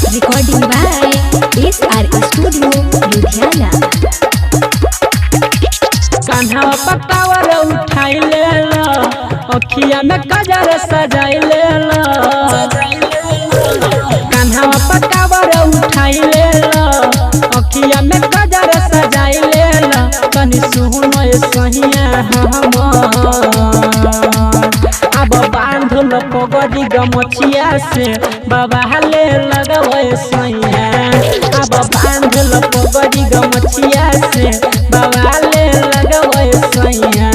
Recording by SR Studio Ludhiana। Kanha पकावर उठाई ले लो, अखिया में गजर सजाई ले लो। कान्हा पकावर उठाई ले लो, अखिया में गजर सजाई ले लो। तनी सुनो सहिया अब बांधल पगड़ी गमछिया से बाबा ले लगवे सैया। अब बांधल पगड़ी गमछिया से बाबा ले लगवे सैया।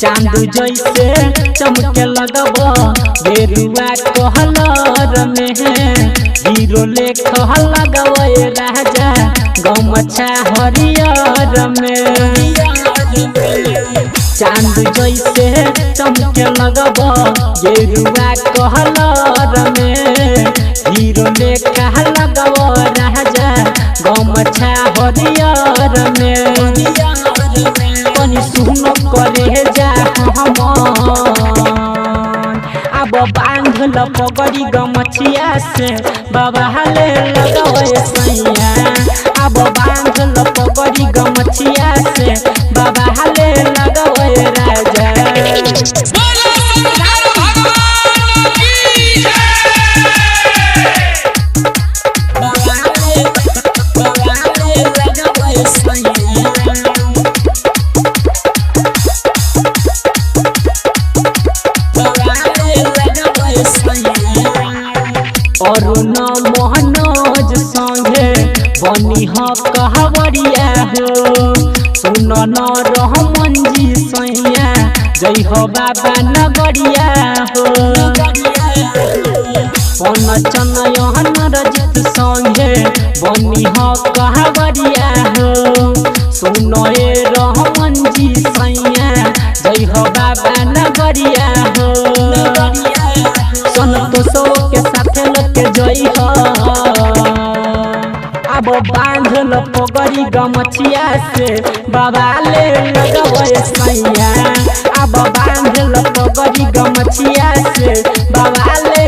चांद जैसे चमके लगब बेरुआ कहलर में, हीरो लेख लगब राजा गमछा हरियर में। चांद जैसे चमके लगब बेरुआ कहलर में, हीरो लेख लगब राजा गमछा हरियर में। तनी सुन करे जा अब बांधल पगड़ी गमछिया से बाबा ले लगवे सैया। अब बांधल पगड़ी गमछिया से बाबा ले लगवे राजा। अरुण मोहनोज संगे बनी ह कहवरिया हो। सुन न रहमन जी सैया जय हो बाबा नगरिया हो। पन चनयन रजित संगे बनी ह कहवरिया हो। सुन ए रहमन जी सैया जय हो बाबा नगरिया हो। संतोषो के साथे लके जई हो। अब बांधल पगड़ी गमछिया से बाबा ले लगवे सैया। अब बांधल पगड़ी गमछिया से बाबा ले